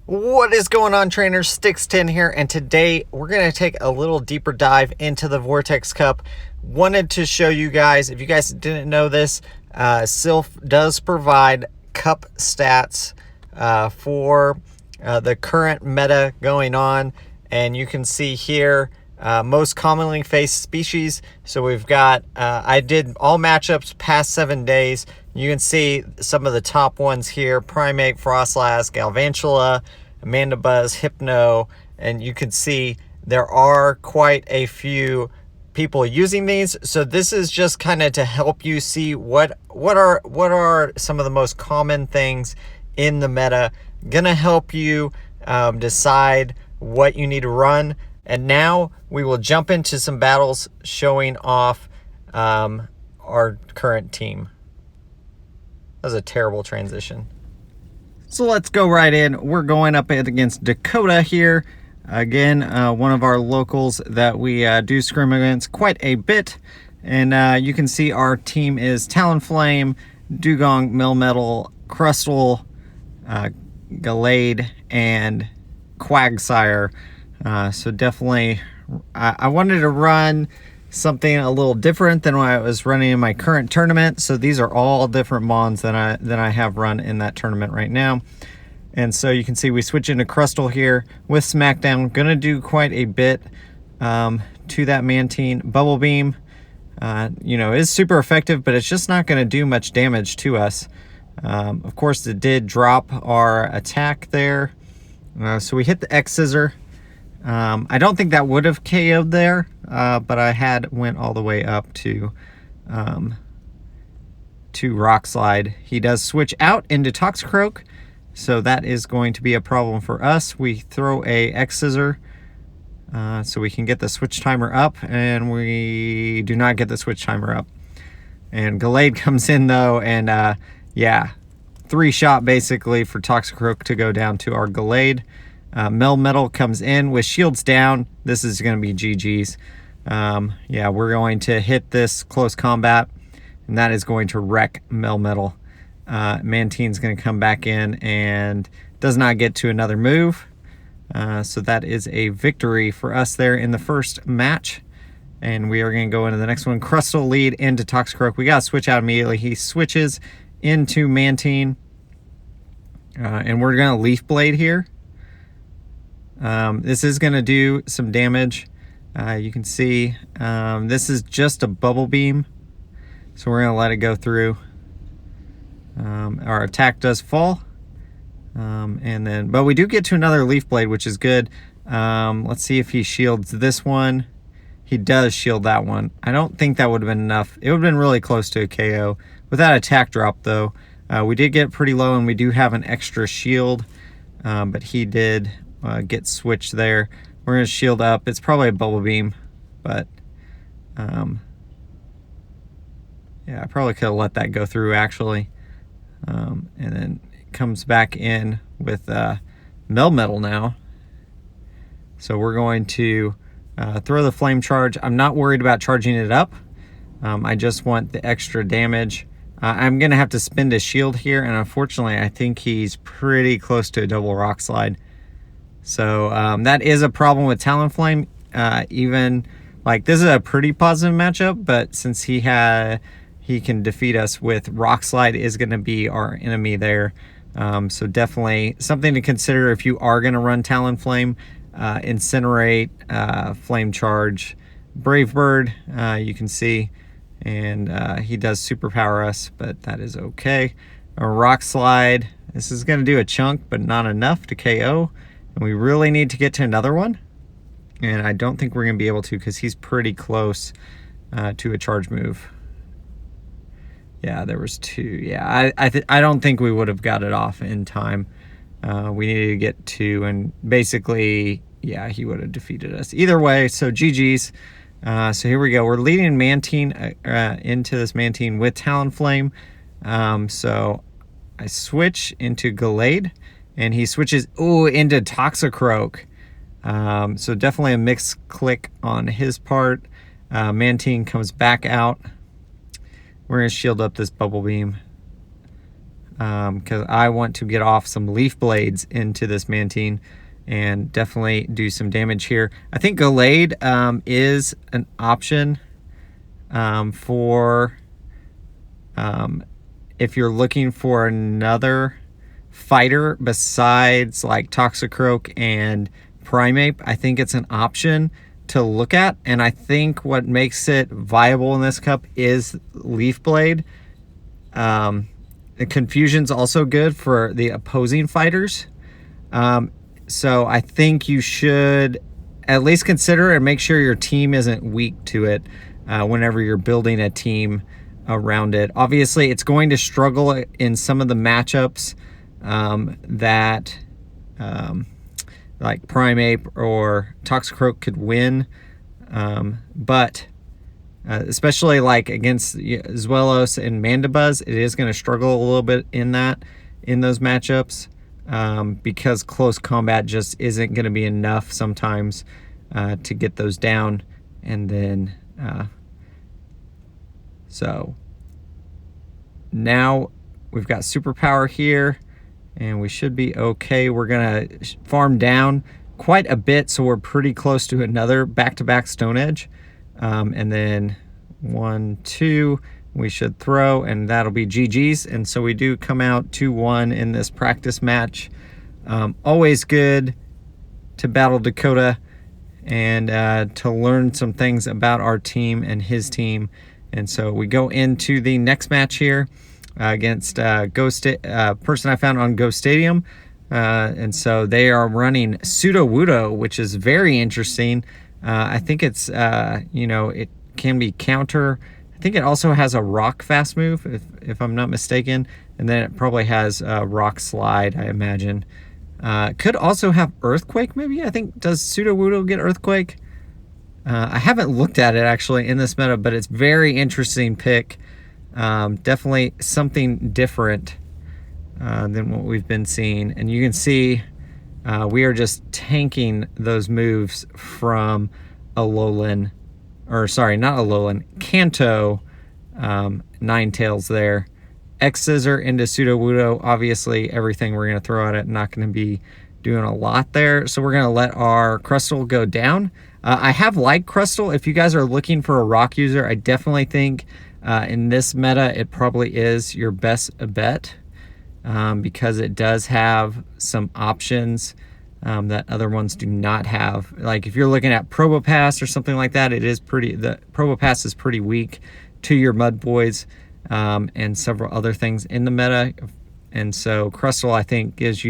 What is going on, trainers? Sticks10 here, and today we're going to take a little deeper dive into the Vortex Cup. Wanted to show you guys, if you guys didn't know this, Silph does provide cup stats for the current meta going on, and you can see here most commonly faced species. So we've got, I did all matchups past 7 days. You can see some of the top ones here: Primate, Frostlass, Galvantula, Amandabuzz, Hypno, and you can see there are quite a few people using these. So this is just kind of to help you see what are some of the most common things in the meta. Gonna help you decide what you need to run. And now we will jump into some battles showing off our current team. That was a terrible transition. So let's go right in. We're going up against Dakota here. Again, one of our locals that we do scrim against quite a bit. And you can see our team is Talonflame, Dugong, Melmetal, Crustle, Gallade, and Quagsire. So definitely, I wanted to run something a little different than what I was running in my current tournament. So these are all different mons that I have run in that tournament right now. And so you can see we switch into Crustle here with Smackdown. Gonna do quite a bit to that Mantine. Bubble Beam, you know, is super effective, but it's just not gonna do much damage to us. Of course, it did drop our attack there. So we hit the X Scissor. I don't think that would have KO'd there, but I went all the way up to Rock Slide. He does switch out into Toxicroak, so that is going to be a problem for us. We throw a X Scissor so we can get the switch timer up, and we do not get the switch timer up. And Gallade comes in though, and yeah, 3-shot basically for Toxicroak to go down to our Gallade. Melmetal comes in with shields down. This is going to be GG's. Yeah, we're going to hit this close combat, and that is going to wreck Melmetal. Mantine's going to come back in and does not get to another move. So that is a victory for us there in the first match. And we are going to go into the next one. Crustle lead into Toxicroak. We got to switch out immediately. He switches into Mantine. And we're going to Leaf Blade here. This is going to do some damage. You can see this is just a Bubble Beam, so we're going to let it go through. Our attack does fall, but we do get to another Leaf Blade, which is good. Let's see if he shields this one. He does shield that one. I don't think that would have been enough. It would have been really close to a KO. With that attack drop though, we did get pretty low, and we do have an extra shield, but he did get switched there. We're going to shield up. It's probably a Bubble Beam, but yeah, I probably could have let that go through actually. And then it comes back in with Melmetal now. So we're going to throw the Flame Charge. I'm not worried about charging it up. I just want the extra damage. I'm going to have to spend a shield here, and unfortunately I think he's pretty close to a double Rock Slide. So that is a problem with Talonflame. Even like this is a pretty positive matchup, but since he can defeat us with Rock Slide, is going to be our enemy there. So definitely something to consider if you are going to run Talonflame. Incinerate, Flame Charge, Brave Bird, you can see, and he does superpower us, but that is okay. A Rock Slide, this is going to do a chunk, but not enough to KO. And we really need to get to another one. And I don't think we're going to be able to, because he's pretty close to a charge move. Yeah, there was 2. Yeah, I don't think we would have got it off in time. We needed to get 2, and basically, yeah, he would have defeated us. Either way, so GG's. So here we go. We're leading Mantine into this Mantine with Talonflame. So I switch into Gallade, and he switches into Toxicroak. So definitely a mixed click on his part. Mantine comes back out. We're going to shield up this Bubble Beam. because I want to get off some leaf blades into this Mantine and definitely do some damage here. I think Gallade is an option for if you're looking for another fighter besides like Toxicroak and Primeape. I think it's an option to look at, and I think what makes it viable in this cup is Leaf Blade. The Confusion's also good for the opposing fighters. So I think you should at least consider and make sure your team isn't weak to it whenever you're building a team around it. Obviously, it's going to struggle in some of the matchups that like Primeape or Toxicroak could win, but especially like against Zweilous and Mandibuzz, it is going to struggle a little bit in those matchups because close combat just isn't going to be enough sometimes to get those down. And then so now we've got superpower here, and we should be okay. We're gonna farm down quite a bit, so we're pretty close to another back-to-back Stone Edge. And then 1, 2, we should throw, and that'll be GG's. And so we do come out 2-1 in this practice match. Always good to battle Dakota and to learn some things about our team and his team. And so we go into the next match here against person I found on Ghost Stadium. And so they are running Sudowoodo, which is very interesting. I think it's, it can be counter. I think it also has a rock fast move, if I'm not mistaken. And then it probably has a rock slide, I imagine. Could also have Earthquake, maybe. I think, does Sudowoodo get Earthquake? I haven't looked at it actually in this meta, but it's very interesting pick. Definitely something different than what we've been seeing. And you can see we are just tanking those moves from Alolan, or sorry, not Alolan, Kanto Ninetales there. X-Scissor into Sudowoodo. Obviously, everything we're going to throw at it, not going to be doing a lot there. So we're going to let our Crustle go down. I have liked Crustle. If you guys are looking for a rock user, I definitely think in this meta, it probably is your best bet because it does have some options that other ones do not have. Like if you're looking at Probopass or something like that, the Probopass is pretty weak to your Mudboys and several other things in the meta. And so Crustle, I think, gives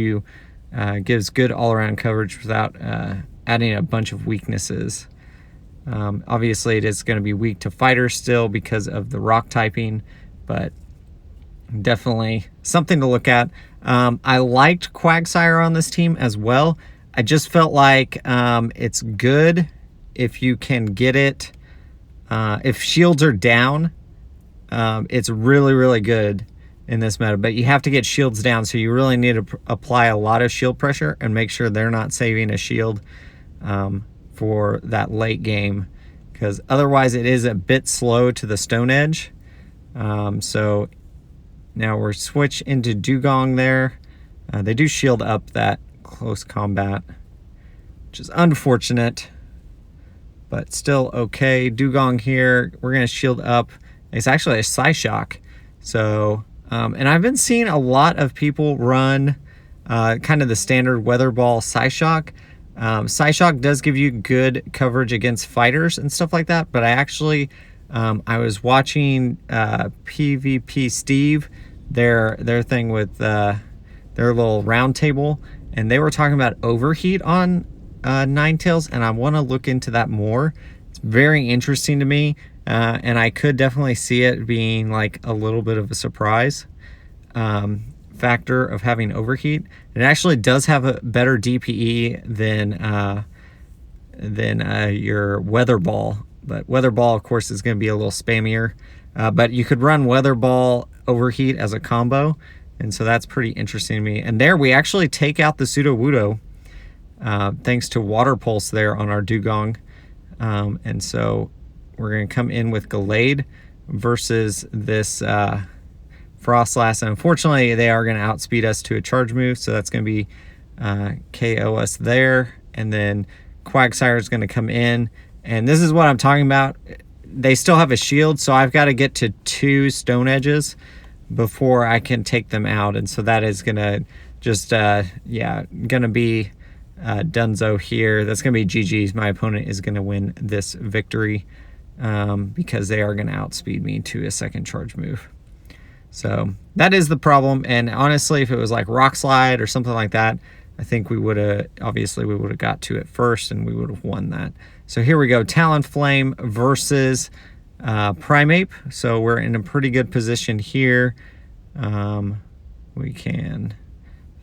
good all-around coverage without adding a bunch of weaknesses. Obviously, it is going to be weak to fighters still because of the rock typing, but definitely something to look at. I liked Quagsire on this team as well. I just felt like it's good if you can get it. If shields are down, it's really, really good in this meta, but you have to get shields down, so you really need to apply a lot of shield pressure and make sure they're not saving a shield for that late game, because otherwise it is a bit slow to the Stone Edge. So now we're switch into Dugong there. They do shield up that close combat, which is unfortunate, but still okay. Dugong here, we're going to shield up. It's actually a Psyshock. So, and I've been seeing a lot of people run kind of the standard Weather Ball Psyshock. Psyshock does give you good coverage against fighters and stuff like that, but I actually, I was watching PvP Steve, their thing with their little round table, and they were talking about overheat on Ninetales, and I want to look into that more. It's very interesting to me, and I could definitely see it being like a little bit of a surprise factor of having overheat. It actually does have a better DPE than your Weather Ball, but Weather Ball, of course, is going to be a little spammier. But you could run Weather Ball overheat as a combo, and so that's pretty interesting to me. And there we actually take out the Sudowoodo thanks to Water Pulse there on our Dugong. And so we're going to come in with Gallade versus this Frostlass, and unfortunately they are going to outspeed us to a charge move, so that's going to be KO us there. And then Quagsire is going to come in, and this is what I'm talking about. They still have a shield, so I've got to get to 2 stone edges before I can take them out, and so that is going to just yeah, going to be Dunzo here. That's going to be GG's. My opponent is going to win this victory because they are going to outspeed me to a second charge move. So that is the problem. And honestly, if it was like Rock Slide or something like that, I think we would have, obviously we would have got to it first and we would have won that. So here we go, Talonflame versus Primeape. So we're in a pretty good position here. We can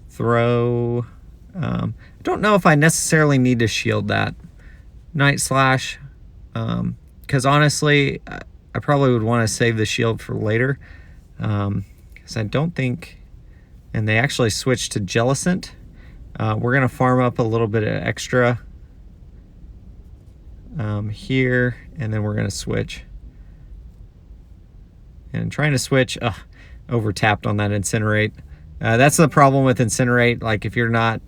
throw, I don't know if I necessarily need to shield that Night Slash, because honestly, I probably would want to save the shield for later, because I don't think, and they actually switched to Jellicent. We're going to farm up a little bit of extra here, and then we're going to switch. And trying to switch, over tapped on that Incinerate. That's the problem with Incinerate. Like if you're not,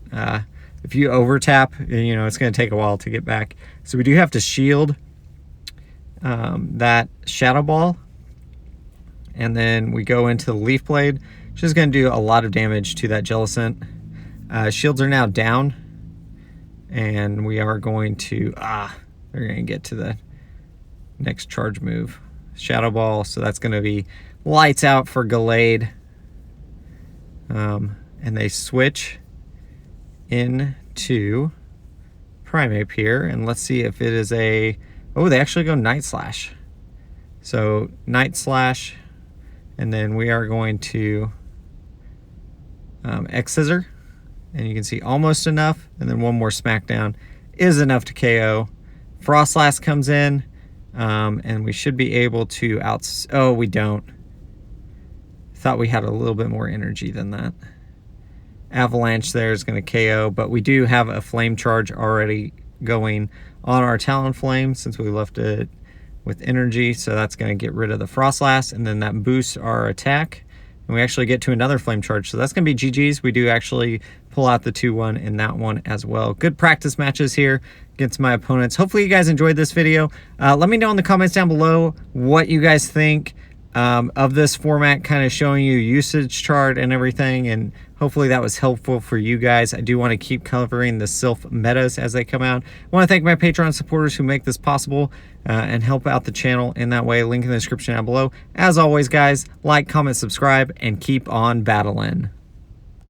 if you over tap, you know, it's going to take a while to get back. So we do have to shield that Shadow Ball. And then we go into the Leaf Blade, which is going to do a lot of damage to that Jellicent. Shields are now down. And we are going to, they're going to get to the next charge move. Shadow Ball, so that's going to be lights out for Gallade. And they switch into Primeape here, and let's see if it is a, oh, they actually go Night Slash. So Night Slash, and then we are going to X-Scissor, and you can see almost enough, and then one more Smackdown is enough to KO. Frostlass comes in, and we should be able to oh, we don't. Thought we had a little bit more energy than that. Avalanche there is going to KO, but we do have a Flame Charge already going on our Talonflame since we left it with energy, so that's going to get rid of the Frostlass, and then that boosts our attack, and we actually get to another Flame Charge, so that's going to be GG's. We do actually pull out the 2-1 in that one as well. Good practice matches here against my opponents. Hopefully you guys enjoyed this video. Let me know in the comments down below what you guys think of this format, kind of showing you usage chart and everything, and hopefully that was helpful for you guys. I do want to keep covering the Silph metas as they come out. I want to thank my Patreon supporters who make this possible and help out the channel in that way. Link in the description down below. As always, guys, like, comment, subscribe, and keep on battling.